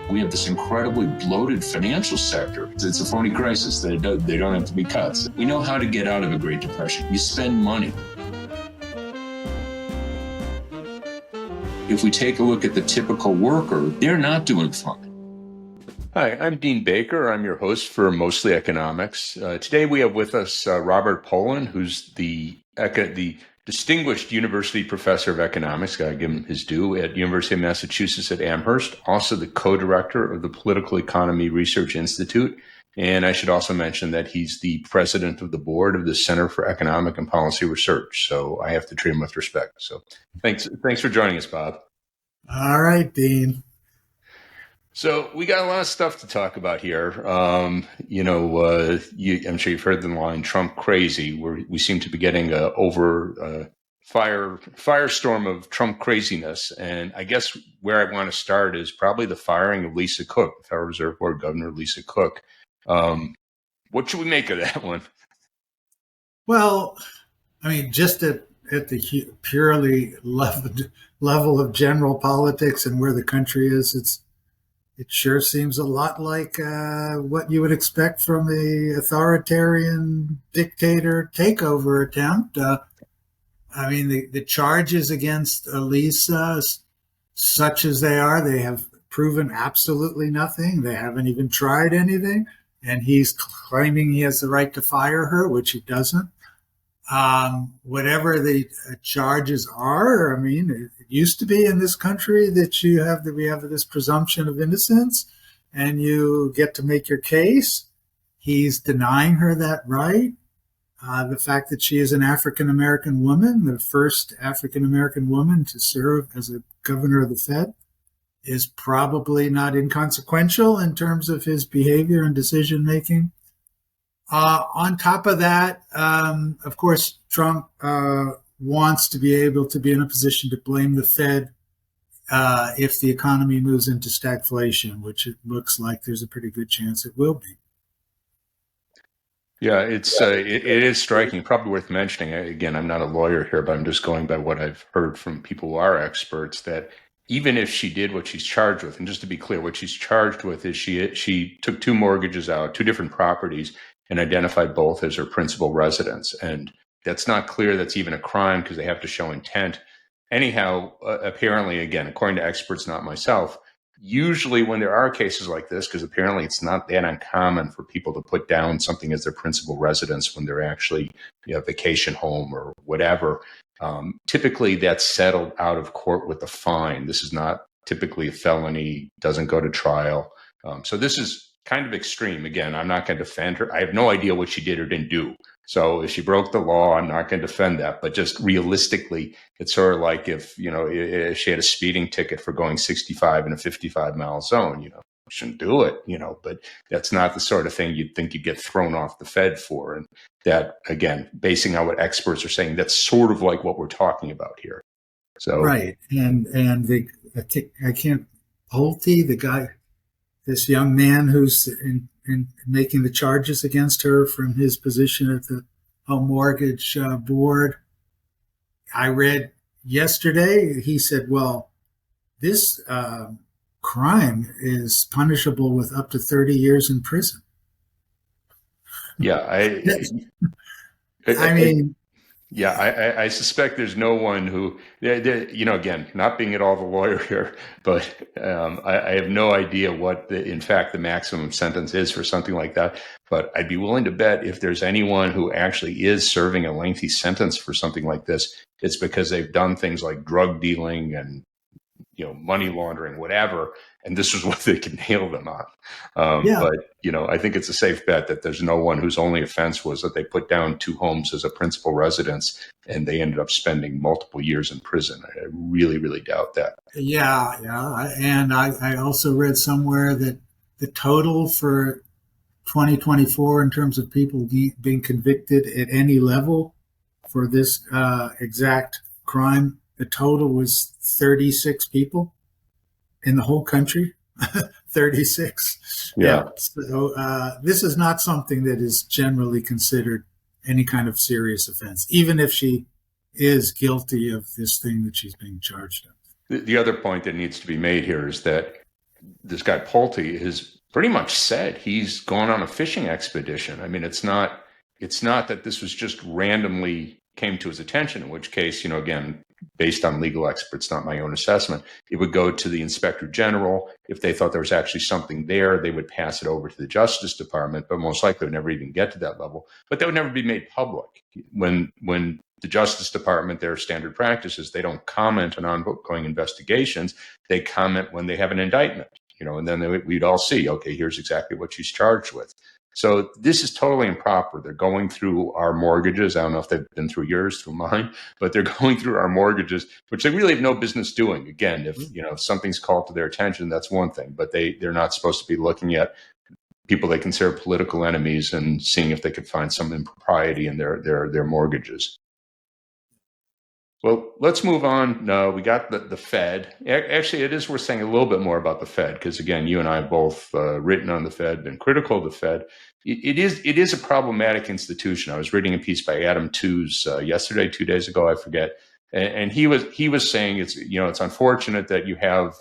We have this incredibly bloated financial sector. It's a phony crisis. They don't have to be cuts. We know how to get out of a Great Depression. You spend money. If we take a look at the typical worker, they're not doing fine. Hi, I'm Dean Baker. I'm your host for Mostly Economics. Today we have with us Robert Pollin, who's the Distinguished University Professor of Economics, gotta give him his due, at University of Massachusetts at Amherst, also the co-director of the Political Economy Research Institute. And I should also mention that he's the president of the board of the Center for Economic and Policy Research. So I have to treat him with respect. So thanks for joining us, Bob. All right, Dean. So we got a lot of stuff to talk about here. I'm sure you've heard the line "Trump crazy." We seem to be getting firestorm of Trump craziness, and I guess where I want to start is probably the firing of Lisa Cook, Federal Reserve Board Governor Lisa Cook. What should we make of that one? Well, I mean, just at the purely level of general politics and where the country is, it sure seems a lot like what you would expect from the authoritarian dictator takeover attempt. I mean, the charges against Lisa, such as they are, they have proven absolutely nothing. They haven't even tried anything. And he's claiming he has the right to fire her, which he doesn't. Whatever the charges are, I mean, it used to be in this country that we have this presumption of innocence and you get to make your case. He's denying her that right. The fact that she is an African-American woman, the first African-American woman to serve as a governor of the Fed, is probably not inconsequential in terms of his behavior and decision-making. On top of that, of course, Trump wants to be able to be in a position to blame the Fed if the economy moves into stagflation, which it looks like there's a pretty good chance it will be. Yeah, it is striking, probably worth mentioning. Again, I'm not a lawyer here, but I'm just going by what I've heard from people who are experts, that even if she did what she's charged with, and just to be clear, what she's charged with is she took two mortgages out, two different properties, and identified both as her principal residence. And that's not clear that's even a crime because they have to show intent. Anyhow, apparently, again, according to experts, not myself, usually when there are cases like this, because apparently it's not that uncommon for people to put down something as their principal residence when they're actually vacation home or whatever, typically that's settled out of court with a fine. This is not typically a felony, doesn't go to trial. So this is kind of extreme. Again, I'm not going to defend her. I have no idea what she did or didn't do. So if she broke the law, I'm not going to defend that. But just realistically, it's sort of like if she had a speeding ticket for going 65 in a 55-mile zone, shouldn't do it, but that's not the sort of thing you'd think you'd get thrown off the Fed for. And that, again, basing on what experts are saying, that's sort of like what we're talking about here. So right. And Pulte, the guy, this young man who's in making the charges against her from his position at the home mortgage board. I read yesterday, he said, well, this crime is punishable with up to 30 years in prison. Yeah, I suspect there's no one who, again, not being at all the lawyer here, but I have no idea what in fact the maximum sentence is for something like that. But I'd be willing to bet if there's anyone who actually is serving a lengthy sentence for something like this, it's because they've done things like drug dealing and money laundering, whatever, and this is what they can nail them on. But I think it's a safe bet that there's no one whose only offense was that they put down two homes as a principal residence and they ended up spending multiple years in prison. I really, really doubt that. Yeah. And I also read somewhere that the total for 2024 in terms of people being convicted at any level for this exact crime, the total was 36 people in the whole country. 36. Yeah. So this is not something that is generally considered any kind of serious offense, even if she is guilty of this thing that she's being charged of. The other point that needs to be made here is that this guy Pulte has pretty much said he's gone on a fishing expedition. I mean, it's not that this was just randomly came to his attention, in which case, again, based on legal experts, not my own assessment, it would go to the inspector general. If they thought there was actually something there, they would pass it over to the Justice Department, but most likely would never even get to that level. But that would never be made public. When the Justice Department, their standard practice is they don't comment on ongoing investigations. They comment when they have an indictment, and then we'd all see, okay, here's exactly what she's charged with. So this is totally improper. They're going through our mortgages. I don't know if they've been through yours, through mine, but they're going through our mortgages, which they really have no business doing. Again, if something's called to their attention, that's one thing, but they're not supposed to be looking at people they consider political enemies and seeing if they could find some impropriety in their mortgages. Well, let's move on. No, we got the Fed. Actually, it is worth saying a little bit more about the Fed because, again, you and I have both written on the Fed, been critical of the Fed. It is a problematic institution. I was reading a piece by Adam Tooze yesterday, 2 days ago, I forget, and he was saying it's unfortunate that you have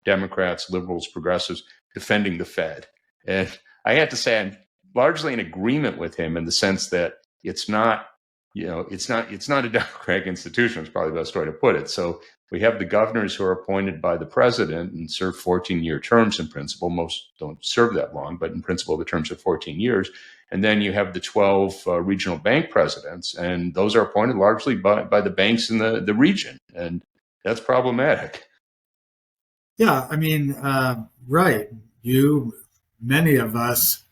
Democrats, liberals, progressives defending the Fed, and I have to say I'm largely in agreement with him in the sense that it's not. It's not a democratic institution. It's probably the best way to put it. So we have the governors who are appointed by the president and serve 14-year terms in principle. Most don't serve that long, but in principle, the terms are 14 years. And then you have the 12 regional bank presidents, and those are appointed largely by the banks in the region. And that's problematic. Yeah, I mean, right. Many of us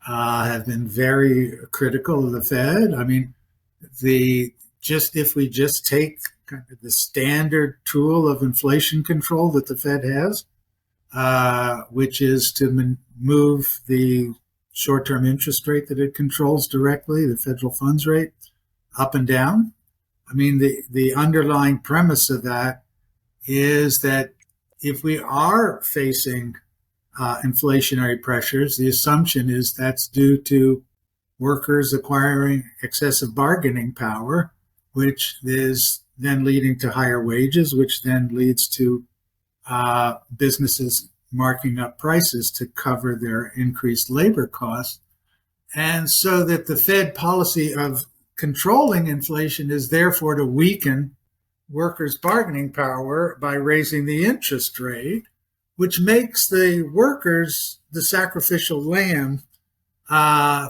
have been very critical of the Fed. I mean, if we just take kind of the standard tool of inflation control that the Fed has, which is to move the short-term interest rate that it controls directly, the federal funds rate, up and down. I mean, the underlying premise of that is that if we are facing inflationary pressures, the assumption is that's due to workers acquiring excessive bargaining power, which is then leading to higher wages, which then leads to businesses marking up prices to cover their increased labor costs. And so that the Fed policy of controlling inflation is therefore to weaken workers' bargaining power by raising the interest rate, which makes the workers the sacrificial lamb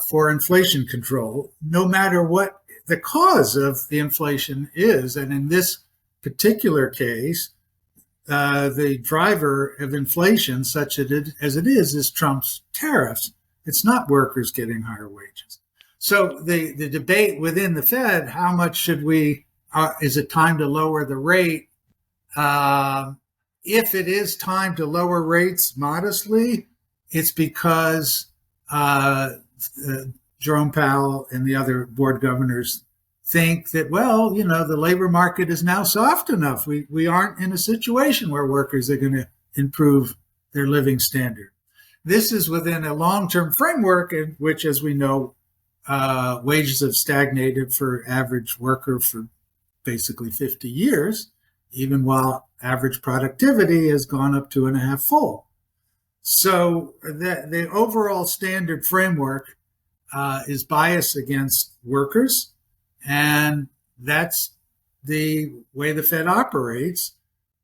for inflation control, no matter what the cause of the inflation is. And in this particular case, the driver of inflation, such as it is Trump's tariffs. It's not workers getting higher wages. So the debate within the Fed, how much should is it time to lower the rate? If it is time to lower rates modestly, it's because Jerome Powell and the other board governors think that, the labor market is now soft enough. We aren't in a situation where workers are going to improve their living standard. This is within a long-term framework in which, as we know, wages have stagnated for average worker for basically 50 years, even while average productivity has gone up 2.5-fold. So the overall standard framework is biased against workers, and that's the way the Fed operates.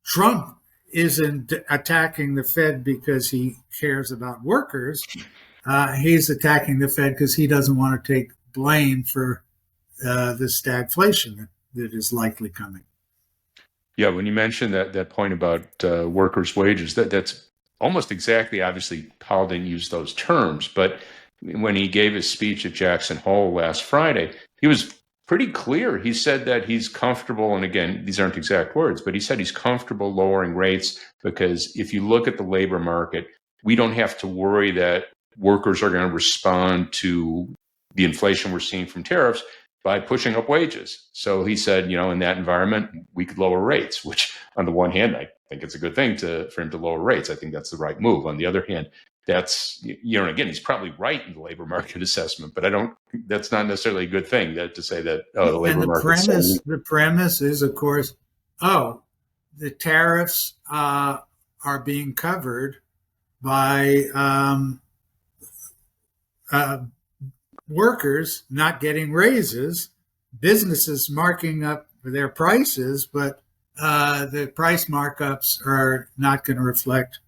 Trump isn't attacking the Fed because he cares about workers. He's attacking the Fed because he doesn't want to take blame for the stagflation that is likely coming. Yeah, when you mentioned that point about workers' wages, that's almost exactly, obviously, Powell didn't use those terms, but when he gave his speech at Jackson Hole last Friday, he was pretty clear. He said that he's comfortable, and again, these aren't exact words, but he said he's comfortable lowering rates because if you look at the labor market, we don't have to worry that workers are going to respond to the inflation we're seeing from tariffs by pushing up wages. So he said, in that environment, we could lower rates, which on the one hand, I think it's a good thing for him to lower rates. I think that's the right move. On the other hand, that's, and again, he's probably right in the labor market assessment, but that's not necessarily a good thing to say that, the labor market. The premise is, of course, the tariffs are are being covered by workers not getting raises, businesses marking up their prices, but the price markups are not going to reflect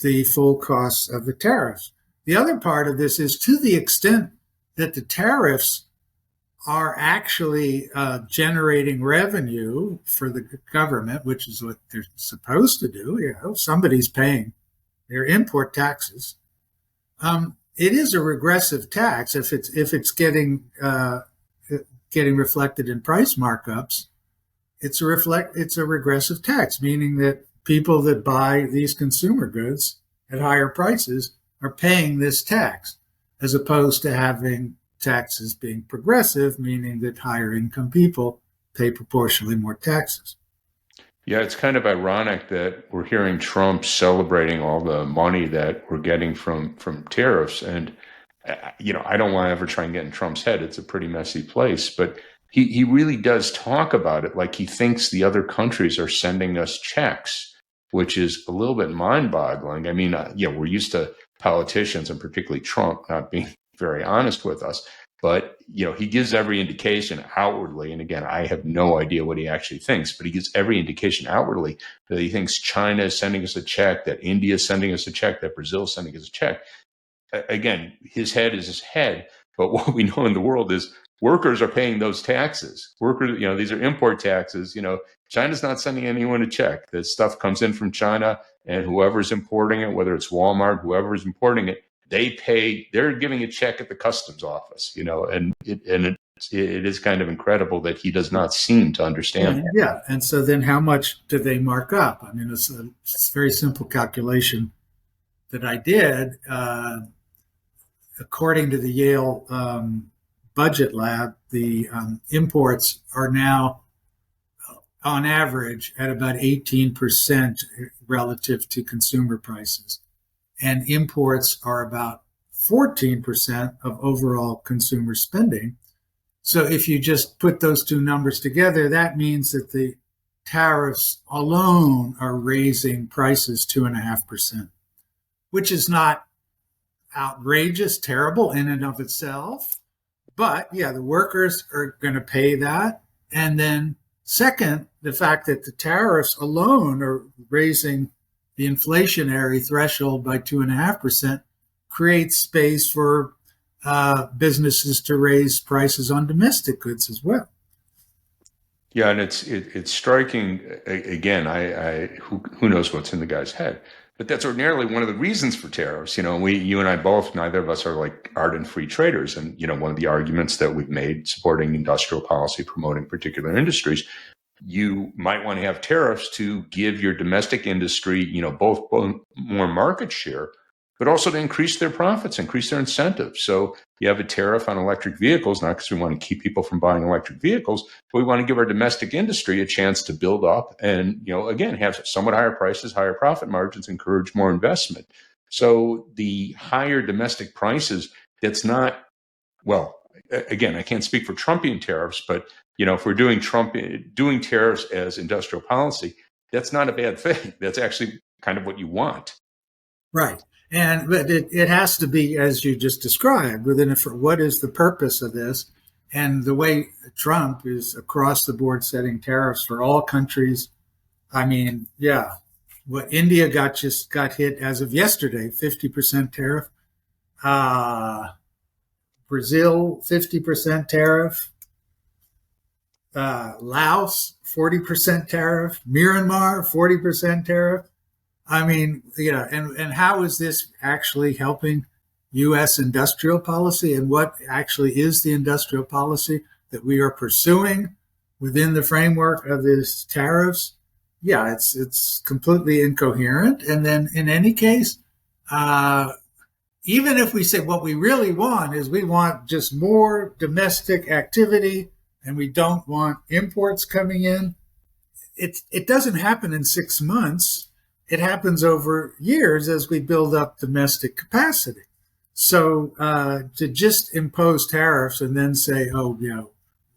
the full costs of the tariffs. The other part of this is, to the extent that the tariffs are actually generating revenue for the government, which is what they're supposed to do. Somebody's paying their import taxes. It is a regressive tax if it's getting reflected in price markups. It's a regressive tax, meaning that people that buy these consumer goods at higher prices are paying this tax, as opposed to having taxes being progressive, meaning that higher income people pay proportionally more taxes. Yeah, it's kind of ironic that we're hearing Trump celebrating all the money that we're getting from tariffs. And, I don't want to ever try and get in Trump's head. It's a pretty messy place. But he really does talk about it like he thinks the other countries are sending us checks, which is a little bit mind-boggling. I mean, we're used to politicians, and particularly Trump, not being very honest with us. But, he gives every indication outwardly, and again, I have no idea what he actually thinks, but he gives every indication outwardly that he thinks China is sending us a check, that India is sending us a check, that Brazil is sending us a check. Again, his head is his head, but what we know in the world is workers are paying those taxes. Workers, these are import taxes. China's not sending anyone a check. This stuff comes in from China, and whoever's importing it, whether it's Walmart, whoever's importing it, they're giving a check at the customs office, and it is kind of incredible that he does not seem to understand. Yeah. And so then how much do they mark up? I mean, it's a very simple calculation that I did. According to the Yale Budget Lab, the imports are now on average at about 18% relative to consumer prices. And imports are about 14% of overall consumer spending. So if you just put those two numbers together, that means that the tariffs alone are raising prices 2.5%, which is not outrageous, terrible in and of itself. But yeah, the workers are going to pay that. And then second, the fact that the tariffs alone are raising the inflationary threshold by 2.5% creates space for businesses to raise prices on domestic goods as well. Yeah, and it's striking. Again, who knows what's in the guy's head? But that's ordinarily one of the reasons for tariffs. You and I both, neither of us are like ardent free traders, and one of the arguments that we've made supporting industrial policy, promoting particular industries. You might want to have tariffs to give your domestic industry, both more market share, but also to increase their profits, increase their incentives. So you have a tariff on electric vehicles, not because we want to keep people from buying electric vehicles, but we want to give our domestic industry a chance to build up and, again, have somewhat higher prices, higher profit margins, encourage more investment. So the higher domestic prices, that's not, well, again, I can't speak for Trumpian tariffs, but if we're doing tariffs as industrial policy, that's not a bad thing. That's actually kind of what you want. Right. But it has to be, as you just described, what is the purpose of this? And the way Trump is across the board setting tariffs for all countries. I mean, yeah, what India just got hit as of yesterday, 50% tariff. Brazil, 50% tariff. Laos, 40% tariff. Myanmar, 40% tariff. I mean, and how is this actually helping U.S. industrial policy, and what actually is the industrial policy that we are pursuing within the framework of these tariffs? Yeah, it's completely incoherent. And then in any case, even if we say what we really want is we want just more domestic activity and we don't want imports coming in, it doesn't happen in 6 months. It happens over years as we build up domestic capacity. So to just impose tariffs and then say,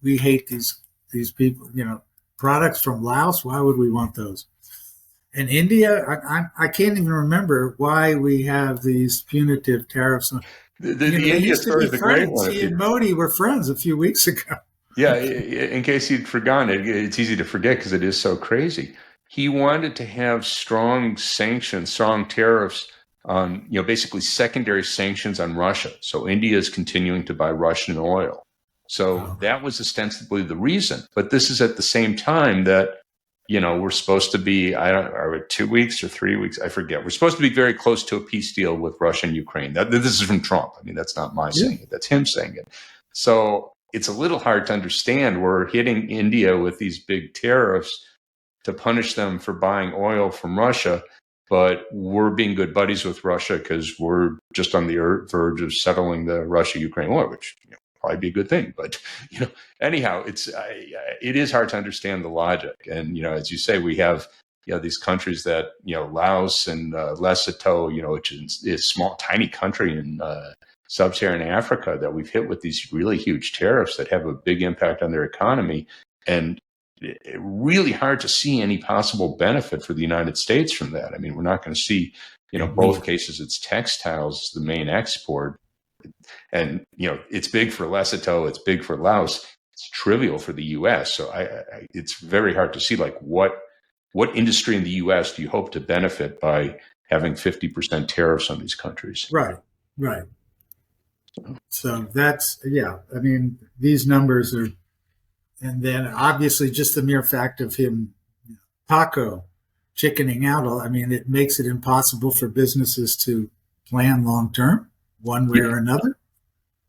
we hate these people, products from Laos, why would we want those? And India, I can't even remember why we have these punitive tariffs. The They India used to story be is a great friends. one. He and Modi were friends a few weeks ago. Yeah, in case you'd forgotten it, it's easy to forget because it is so crazy. He wanted to have strong sanctions, strong tariffs on, basically secondary sanctions on Russia. So India is continuing to buy Russian oil. So that was ostensibly the reason. But this is at the same time that, we're supposed to be, are it 2 weeks or 3 weeks? I forget. We're supposed to be very close to a peace deal with Russia and Ukraine. This is from Trump. I mean, that's not my saying it. That's him saying it. So it's a little hard to understand. We're hitting India with these big tariffs to punish them for buying oil from Russia, but we're being good buddies with Russia because we're just on the verge of settling the Russia-Ukraine war, which probably be a good thing. But anyhow, it is hard to understand the logic. And as you say, we have these countries that Laos and Lesotho, which is a small, tiny country in sub-Saharan Africa that we've hit with these really huge tariffs that have a big impact on their economy, and really hard to see any possible benefit for the United States from that. I mean, we're not going to see, both cases, it's textiles, the main export. And, it's big for Lesotho, it's big for Laos, it's trivial for the U.S. So it's very hard to see, like, what industry in the U.S. do you hope to benefit by having 50% tariffs on these countries? Right. So that's, I mean, these numbers are, and then obviously just the mere fact of him, Paco, chickening out, I mean, it makes it impossible for businesses to plan long term, one way or another.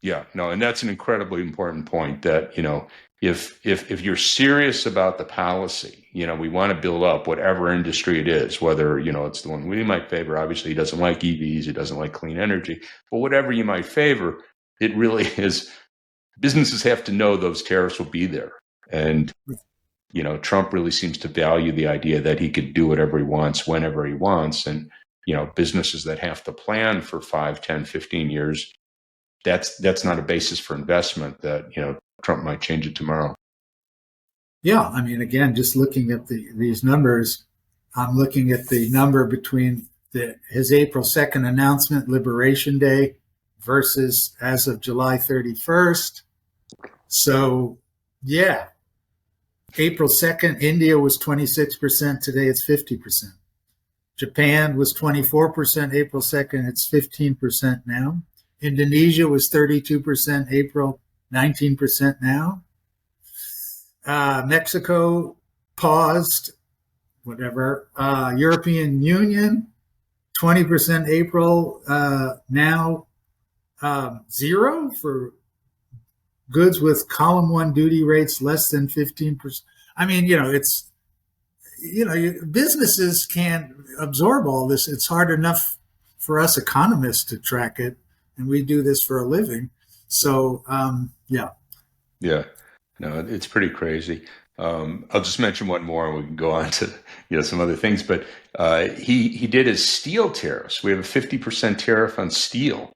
Yeah, no, and that's an incredibly important point that, if you're serious about the policy, we want to build up whatever industry it is, whether, it's the one we might favor. Obviously, he doesn't like EVs, he doesn't like clean energy, but whatever you might favor, it really is, businesses have to know those tariffs will be there. And, Trump really seems to value the idea that he could do whatever he wants, whenever he wants. And, businesses that have to plan for 5, 10, 15 years, that's not a basis for investment that, Trump might change it tomorrow. Yeah. I mean, again, just looking at these numbers, I'm looking at the number between his April 2nd announcement, Liberation Day, versus as of July 31st. So, yeah, April 2nd, India was 26%. Today it's 50%. Japan was 24% April 2nd. It's 15% now. Indonesia was 32% April, 19% now. Mexico paused, whatever. European Union, 20% April, now zero for goods with column 1 duty rates less than 15%. I mean, it's, businesses can't absorb all this. It's hard enough for us economists to track it, and we do this for a living. So, yeah. Yeah, no, it's pretty crazy. I'll just mention one more, and we can go on to some other things. But he did his steel tariffs. We have a 50% tariff on steel,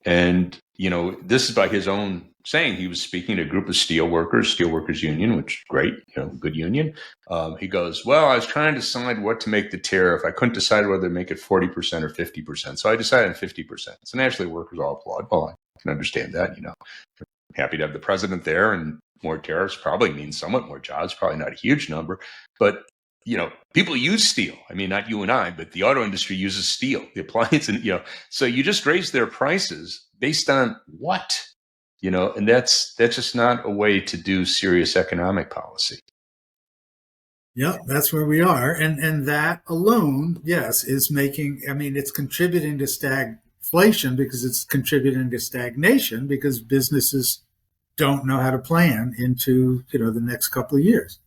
and this is by his own saying. He was speaking to a group of steelworkers union, which is great, good union. He goes, well, I was trying to decide what to make the tariff. I couldn't decide whether to make it 40% or 50%. So I decided on 50%. So naturally, workers all applaud. Well, I can understand that. Happy to have the president there, and more tariffs probably means somewhat more jobs, probably not a huge number. But people use steel. I mean, not you and I, but the auto industry uses steel, the appliance, and so you just raise their prices based on what? And that's just not a way to do serious economic policy. Yeah, that's where we are. And that alone, yes, is it's contributing to stagflation, because it's contributing to stagnation, because businesses don't know how to plan into, the next couple of years.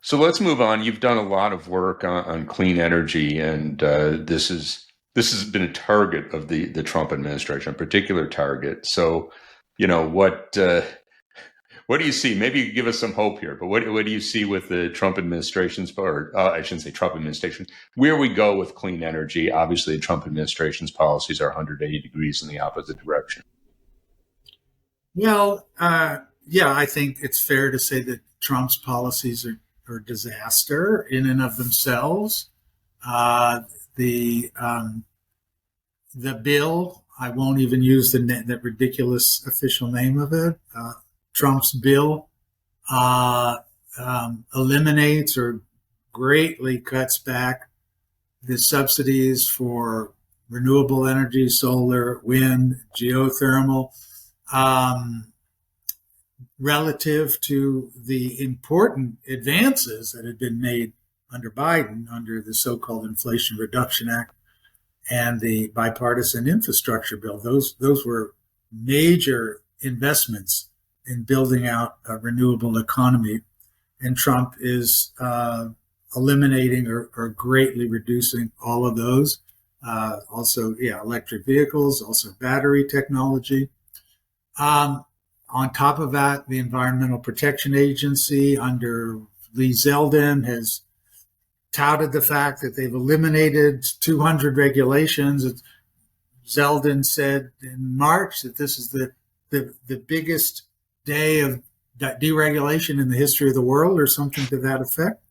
So let's move on. You've done a lot of work on clean energy, and this has been a target of the Trump administration, a particular target. So, what do you see? Maybe you could give us some hope here, but what do you see with the Trump administration's, or I shouldn't say Trump administration, where we go with clean energy? Obviously, the Trump administration's policies are 180 degrees in the opposite direction. Well, I think it's fair to say that Trump's policies or disaster in and of themselves. The bill, I won't even use the ridiculous official name of it. Trump's bill eliminates or greatly cuts back the subsidies for renewable energy, solar, wind, geothermal, relative to the important advances that had been made under Biden, under the so-called Inflation Reduction Act and the bipartisan infrastructure bill. Those were major investments in building out a renewable economy. And Trump is eliminating or greatly reducing all of those. Also, electric vehicles, also battery technology. On top of that, the Environmental Protection Agency under Lee Zeldin has touted the fact that they've eliminated 200 regulations. Zeldin said in March that this is the biggest day of deregulation in the history of the world, or something to that effect.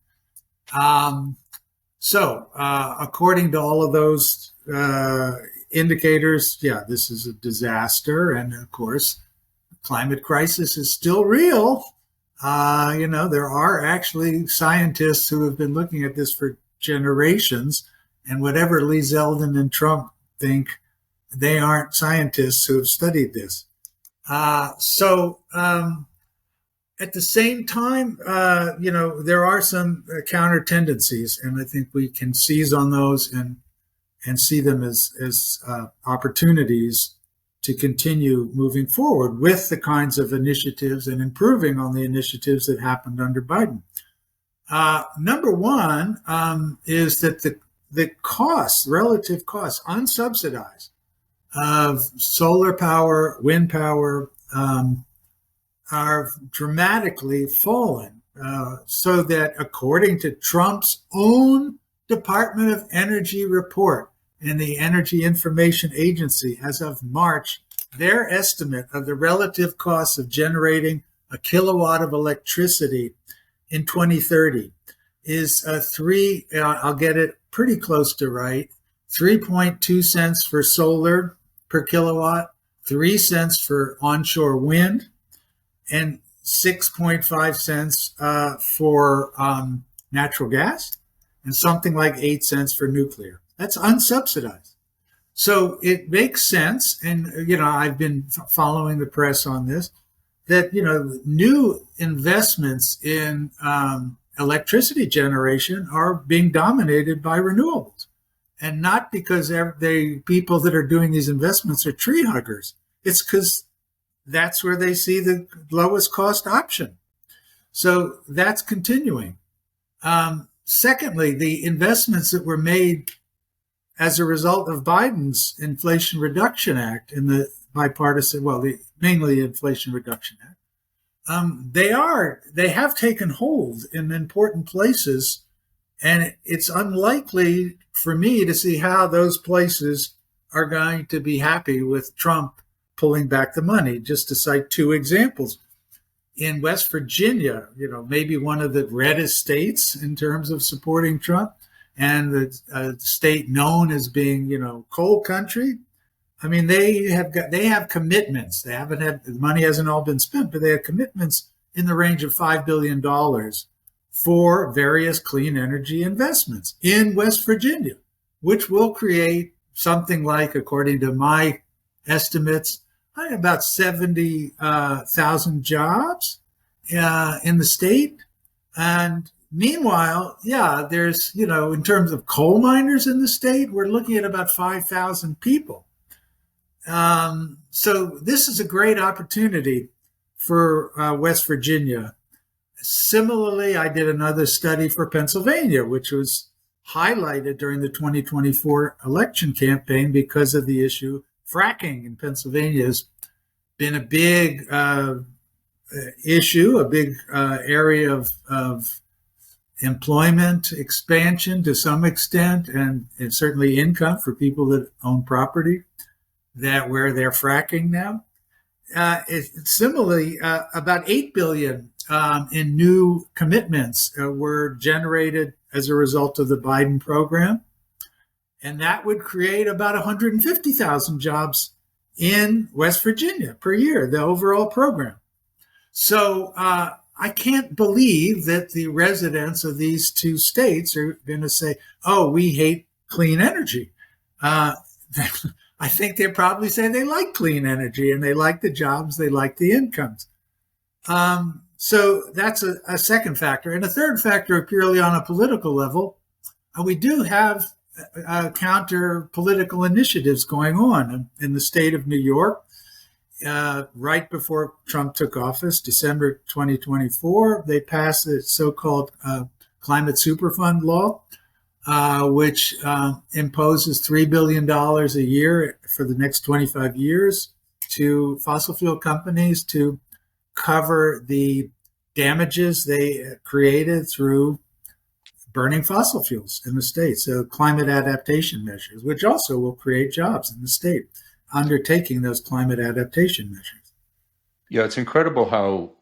According to all of those indicators, this is a disaster. And of course, climate crisis is still real. There are actually scientists who have been looking at this for generations, and whatever Lee Zeldin and Trump think, they aren't scientists who have studied this. At the same time, there are some counter tendencies, and I think we can seize on those and see them as opportunities to continue moving forward with the kinds of initiatives and improving on the initiatives that happened under Biden. Number one is that the costs, relative costs, unsubsidized, of solar power, wind power, are dramatically fallen, so that according to Trump's own Department of Energy report and the Energy Information Agency, as of March, their estimate of the relative costs of generating a kilowatt of electricity in 2030 is I'll get it pretty close to right, 3.2 cents for solar per kilowatt, 3 cents for onshore wind, and 6.5 cents for natural gas, and something like 8 cents for nuclear. That's unsubsidized. So it makes sense, and I've been following the press on this, that new investments in electricity generation are being dominated by renewables, and not because the people that are doing these investments are tree huggers. It's because that's where they see the lowest cost option. So that's continuing. Secondly, the investments that were made as a result of Biden's Inflation Reduction Act and the bipartisan, mainly the Inflation Reduction Act, they have taken hold in important places, and it's unlikely for me to see how those places are going to be happy with Trump pulling back the money. Just to cite two examples. In West Virginia, maybe one of the reddest states in terms of supporting Trump, and the state known as being, coal country. I mean, they have commitments. They haven't had, the money hasn't all been spent, but they have commitments in the range of $5 billion for various clean energy investments in West Virginia, which will create something like, according to my estimates, about 70,000 jobs in the state. And meanwhile, there's, in terms of coal miners in the state, we're looking at about 5,000 people. So this is a great opportunity for West Virginia. Similarly, I did another study for Pennsylvania, which was highlighted during the 2024 election campaign because of the issue. Fracking in Pennsylvania has been a big issue, a big area of employment expansion to some extent, and certainly income for people that own property where they're fracking now. Similarly, about $8 billion in new commitments were generated as a result of the Biden program. And that would create about 150,000 jobs in West Virginia per year, the overall program. So I can't believe that the residents of these two states are going to say, oh, we hate clean energy. I think they probably say they like clean energy and they like the jobs, they like the incomes. So that's a second factor. And a third factor, purely on a political level, we do have counter political initiatives going on in the state of New York. Right before Trump took office, December 2024, they passed the so-called Climate Superfund law, which imposes $3 billion a year for the next 25 years to fossil fuel companies to cover the damages they created through burning fossil fuels in the state. So climate adaptation measures, which also will create jobs in the state, undertaking those climate adaptation measures. Yeah, it's incredible how,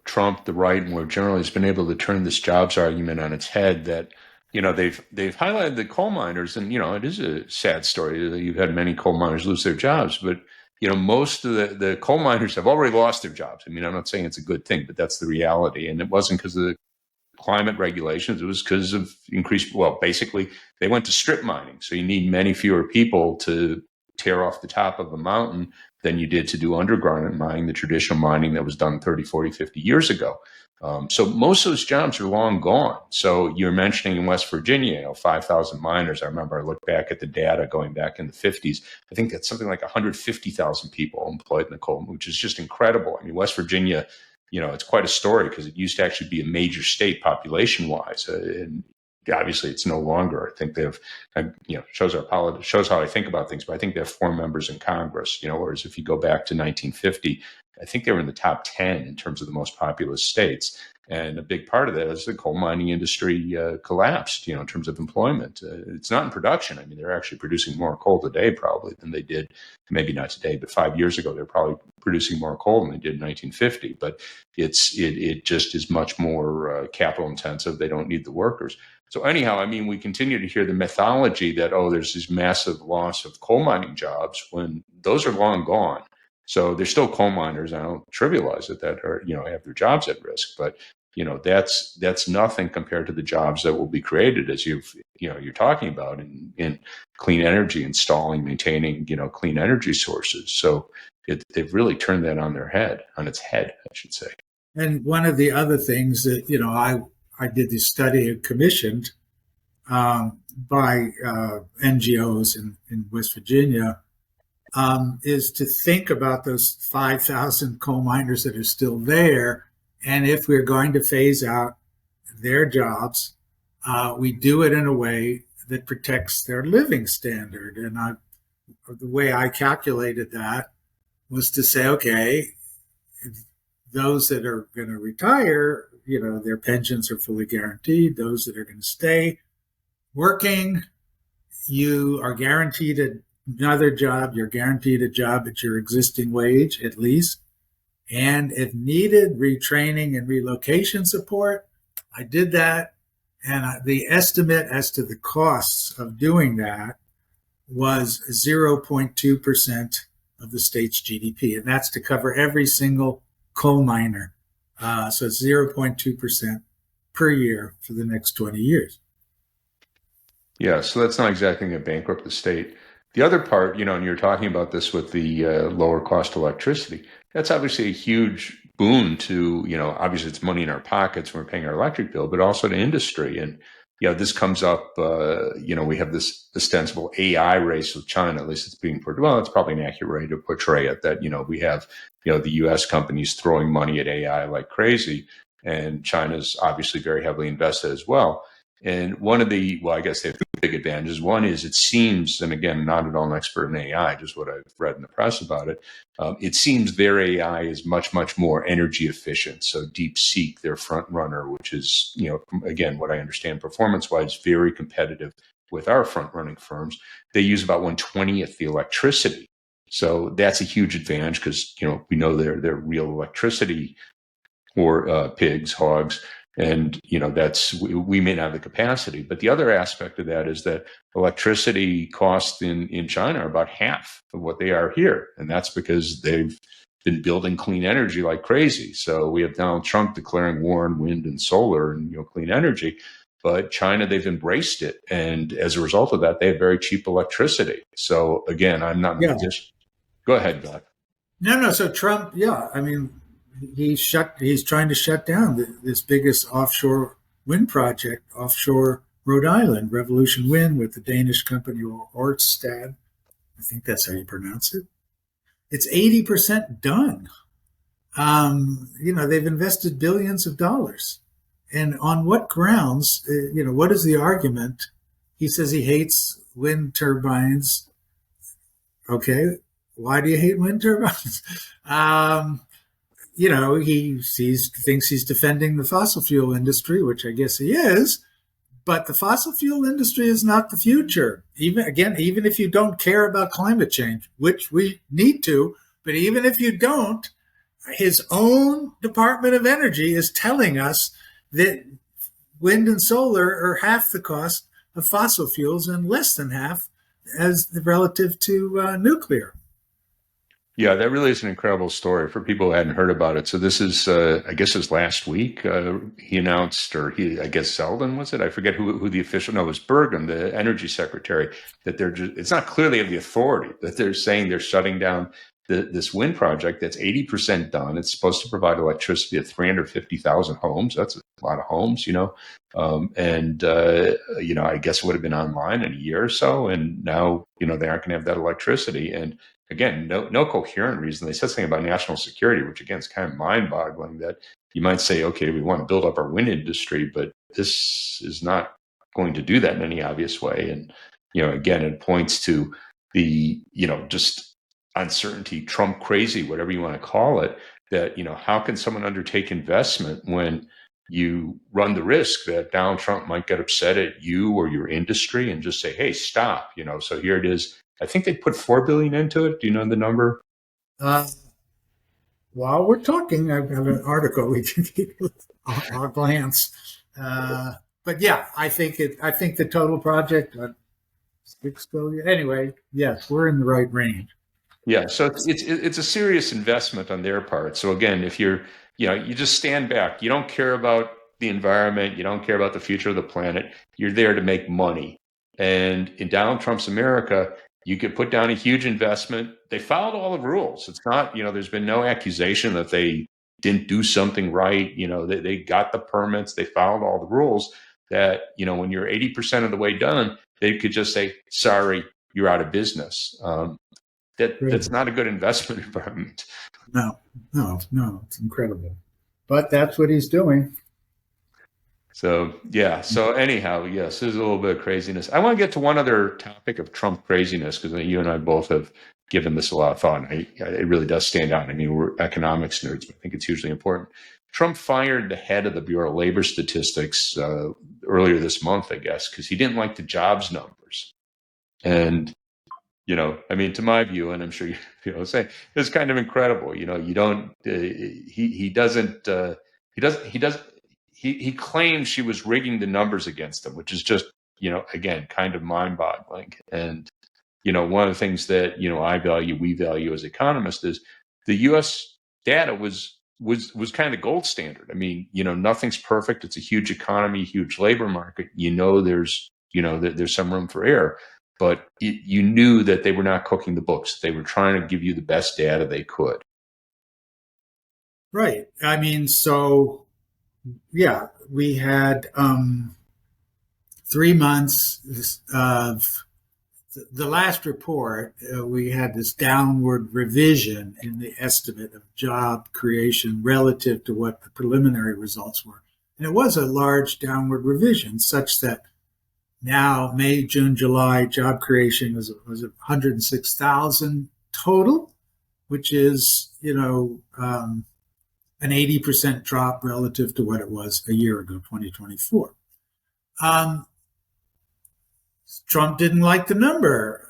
Trump, the right, and more generally has been able to turn this jobs argument on its head that, they've highlighted the coal miners, and, it is a sad story that you've had many coal miners lose their jobs, but, most of the coal miners have already lost their jobs. I mean, I'm not saying it's a good thing, but that's the reality. And it wasn't because of the climate regulations. It was because of basically they went to strip mining. So you need many fewer people to tear off the top of a mountain than you did to do underground mining, the traditional mining that was done 30, 40, 50 years ago. So most of those jobs are long gone. So you're mentioning in West Virginia, 5,000 miners. I remember I looked back at the data going back in the 50s. I think that's something like 150,000 people employed in the coal, which is just incredible. I mean, West Virginia, it's quite a story because it used to actually be a major state population-wise. And obviously it's no longer. I think they have, shows how I think about things, but I think they have 4 members in Congress, whereas if you go back to 1950, I think they were in the top 10 in terms of the most populous states. And a big part of that is the coal mining industry collapsed, in terms of employment. It's not in production. I mean, they're actually producing more coal today probably than they did, maybe not today, but 5 years ago, they're probably producing more coal than they did in 1950. But it just is much more capital intensive. They don't need the workers. So anyhow, I mean, we continue to hear the mythology that, there's this massive loss of coal mining jobs when those are long gone. So there's still coal miners. I don't trivialize it that are, have their jobs at risk, but that's nothing compared to the jobs that will be created as you're talking about in clean energy, installing, maintaining, clean energy sources. So they've really turned that on its head, I should say. And one of the other things that, I did this study commissioned by NGOs in West Virginia, is to think about those 5,000 coal miners that are still there. And if we're going to phase out their jobs, we do it in a way that protects their living standard. And the way I calculated that was to say, okay, those that are going to retire, their pensions are fully guaranteed. Those that are going to stay working, you are guaranteed another job. You're guaranteed a job at your existing wage, at least. And if needed, retraining and relocation support. I did that. And the estimate as to the costs of doing that was 0.2% of the state's GDP. And that's to cover every single coal miner. So it's 0.2% per year for the next 20 years. Yeah, so that's not exactly going to bankrupt the state. The other part, and you're talking about this with the lower cost electricity, that's obviously a huge boon to, obviously it's money in our pockets when we're paying our electric bill, but also to industry. And, this comes up, we have this ostensible AI race with China, at least it's being portrayed. Well, it's probably an accurate way to portray it that, we have, the US companies throwing money at AI like crazy, and China's obviously very heavily invested as well. And one of I guess they have 2 big advantages. One is it seems, and again, not at all an expert in AI, just what I've read in the press about it, it seems their AI is much, much more energy efficient. So DeepSeek, their front runner, which is, again, what I understand performance-wise, very competitive with our front running firms. They use about 1/20th the electricity. So that's a huge advantage because, we know their real electricity or pigs, hogs. And, we may not have the capacity. But the other aspect of that is that electricity costs in China are about half of what they are here. And that's because they've been building clean energy like crazy. So we have Donald Trump declaring war on wind and solar and clean energy. But China, they've embraced it. And as a result of that, they have very cheap electricity. So again, I'm not in a position. Go ahead, Doc. No. So Trump, I mean, he's trying to shut down this biggest offshore wind project, offshore Rhode Island, Revolution Wind, with the Danish company Ørsted. I think that's how you pronounce it. It's 80% done. They've invested billions of dollars. And on what grounds, what is the argument? He says he hates wind turbines. Okay, why do you hate wind turbines? He thinks he's defending the fossil fuel industry, which I guess he is. But the fossil fuel industry is not the future. Even if you don't care about climate change, which we need to, but even if you don't, his own Department of Energy is telling us that wind and solar are half the cost of fossil fuels and less than half as relative to nuclear. Yeah, that really is an incredible story for people who hadn't heard about it. So this is, I guess, it was last week. He announced, Selden was it? I forget who the official. No, it was Bergen, the energy secretary. That it's not clear they have the authority. That they're saying they're shutting down this wind project that's 80% done. It's supposed to provide electricity to 350,000 homes. That's a lot of homes, I guess it would have been online in a year or so. And now, they aren't going to have that electricity. And again, no coherent reason. They said something about national security, which again is kind of mind-boggling. That you might say, okay, we want to build up our wind industry, but this is not going to do that in any obvious way. And again, it points to the just uncertainty, Trump crazy, whatever you want to call it. That how can someone undertake investment when you run the risk that Donald Trump might get upset at you or your industry and just say, hey, stop. So here it is. I think they put $4 billion into it. Do you know the number? While we're talking, I have an article we can keep our glance. But yeah, I think the total project, $6 billion. Anyway, yes, we're in the right range. Yeah, so it's a serious investment on their part. So again, if you just stand back, you don't care about the environment, you don't care about the future of the planet. You're there to make money. And in Donald Trump's America, you could put down a huge investment. They followed all the rules. It's not, there's been no accusation that they didn't do something right. They got the permits. They followed all the rules that, when you're 80% of the way done, they could just say, sorry, you're out of business. That's not a good investment environment. No, it's incredible. But that's what he's doing. So, yeah. So anyhow, yes, there's a little bit of craziness. I want to get to one other topic of Trump craziness, because you and I both have given this a lot of thought. And it really does stand out. I mean, we're economics nerds, but I think it's hugely important. Trump fired the head of the Bureau of Labor Statistics earlier this month, I guess, because he didn't like the jobs numbers. And to my view, and I'm sure you say, it's kind of incredible. He claims she was rigging the numbers against him, which is just, again, kind of mind-boggling. And, one of the things that, we value as economists is the U.S. data was kind of the gold standard. I mean, nothing's perfect. It's a huge economy, huge labor market. There's some room for error. But you knew that they were not cooking the books. They were trying to give you the best data they could. Right. I mean, so, yeah, we had 3 months of the last report. We had this downward revision in the estimate of job creation relative to what the preliminary results were. And it was a large downward revision, such that now, May, June, July, job creation was 106,000 total, which is, an 80% drop relative to what it was a year ago, 2024. Trump didn't like the number.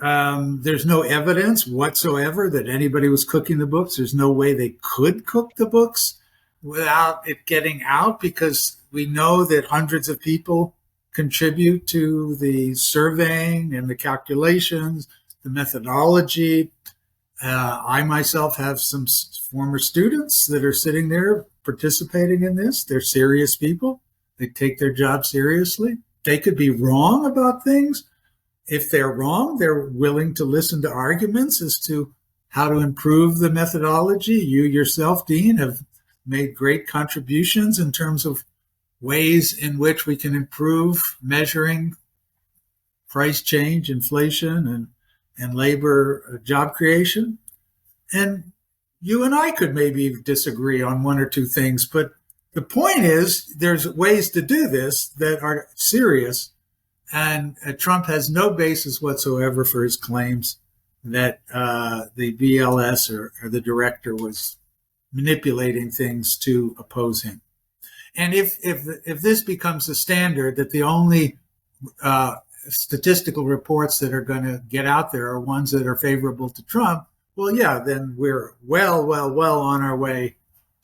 There's no evidence whatsoever that anybody was cooking the books. There's no way they could cook the books. without it getting out, because we know that hundreds of people contribute to the surveying and the calculations, the methodology. I myself have some former students that are sitting there participating in this. They're serious people. They take their job seriously. They could be wrong about things. If they're wrong, they're willing to listen to arguments as to how to improve the methodology. You yourself, Dean, have made great contributions in terms of ways in which we can improve measuring price change, inflation, and labor job creation. And you and I could maybe disagree on one or two things, but the point is there's ways to do this that are serious, and Trump has no basis whatsoever for his claims that the BLS or the director was manipulating things to oppose him. And if this becomes the standard, that the only statistical reports that are going to get out there are ones that are favorable to Trump, well, yeah, then we're well on our way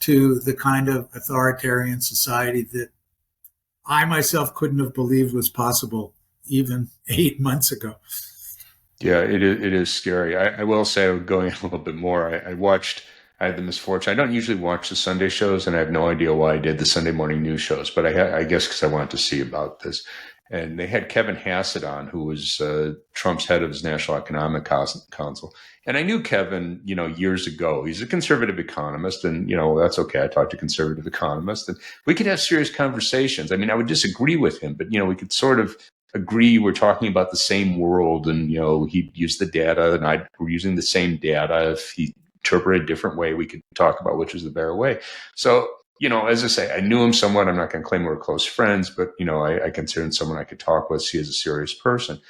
to the kind of authoritarian society that I myself couldn't have believed was possible even 8 months ago. Yeah, it is scary. I will say, going a little bit more, I had the misfortune. I don't usually watch the Sunday shows, and I have no idea why I did the Sunday morning news shows, but I guess because I wanted to see about this. And they had Kevin Hassett on, who was Trump's head of his National Economic Council. And I knew Kevin, years ago. He's a conservative economist, and, that's okay. I talked to conservative economists, and we could have serious conversations. I mean, I would disagree with him, but, we could sort of agree we're talking about the same world, and, he'd use the data, and we're using the same data. If he interpreted a different way, we could talk about which was the better way. So, as I say, I knew him somewhat. I'm not going to claim we were close friends, but, I considered him someone I could talk with, see as a serious person.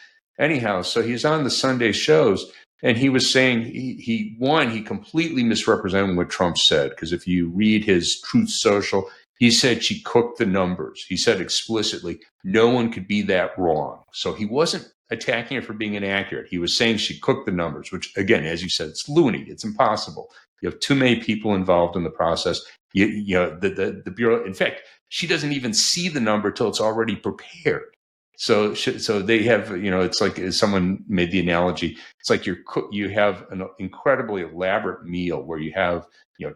Anyhow, so he's on the Sunday shows, and he was saying he completely misrepresented what Trump said, because if you read his Truth Social, he said she cooked the numbers. He said explicitly, no one could be that wrong. So he wasn't attacking her for being inaccurate. He was saying she cooked the numbers, which, again, as you said, it's loony. It's impossible. You have too many people involved in the process. The Bureau, in fact, she doesn't even see the number till it's already prepared. So they have, it's like, as someone made the analogy, it's like you have an incredibly elaborate meal where you have,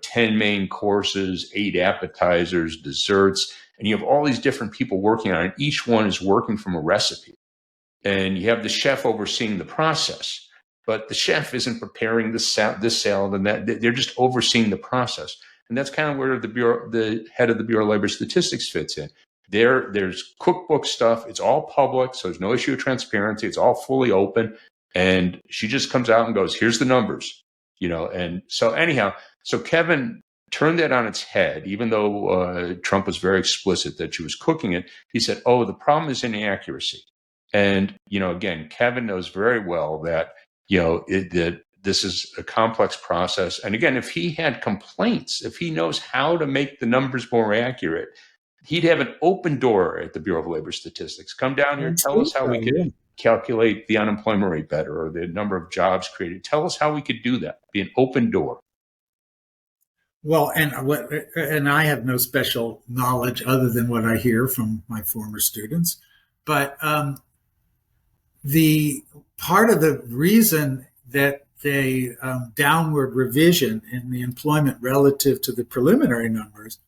10 main courses, 8 appetizers, desserts, and you have all these different people working on it. Each one is working from a recipe, and you have the chef overseeing the process, but the chef isn't preparing this salad and that. They're just overseeing the process. And that's kind of where the head of the Bureau of Labor Statistics fits in. There's cookbook stuff. It's all public, so there's no issue of transparency. It's all fully open. And she just comes out and goes, here's the numbers, And so anyhow, so Kevin turned that on its head, even though Trump was very explicit that she was cooking it. He said, oh, the problem is inaccuracy. And, again, Kevin knows very well that, that this is a complex process. And again, if he had complaints, if he knows how to make the numbers more accurate, he'd have an open door at the Bureau of Labor Statistics. Come down here, tell us how we could calculate the unemployment rate better, or the number of jobs created. Tell us how we could do that. Be an open door. Well, and I have no special knowledge other than what I hear from my former students, but the part of the reason that the downward revision in the employment relative to the preliminary numbers,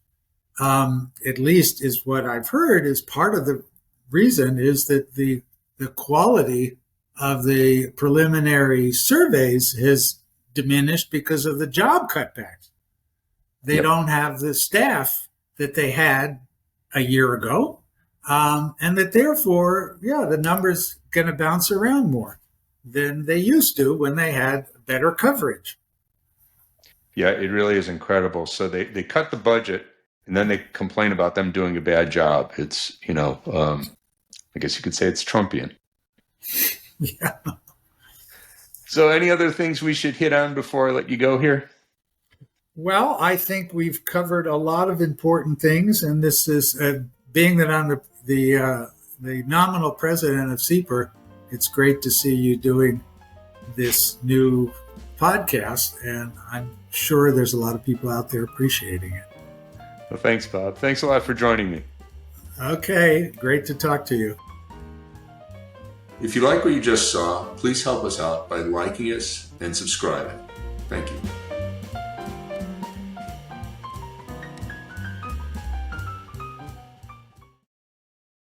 at least is what I've heard, is part of the reason is that the quality of the preliminary surveys has diminished because of the job cutbacks. They don't have the staff that they had a year ago, and that therefore, the numbers going to bounce around more than they used to when they had better coverage. Yeah, it really is incredible. So they cut the budget, and then they complain about them doing a bad job. It's, I guess you could say it's Trumpian. Yeah. So any other things we should hit on before I let you go here? Well, I think we've covered a lot of important things, and this is being that I'm the nominal president of CEPR. It's great to see you doing this new podcast, and I'm sure there's a lot of people out there appreciating it. Well, thanks, Bob. Thanks a lot for joining me. Okay, great to talk to you. If you like what you just saw, please help us out by liking us and subscribing. Thank you.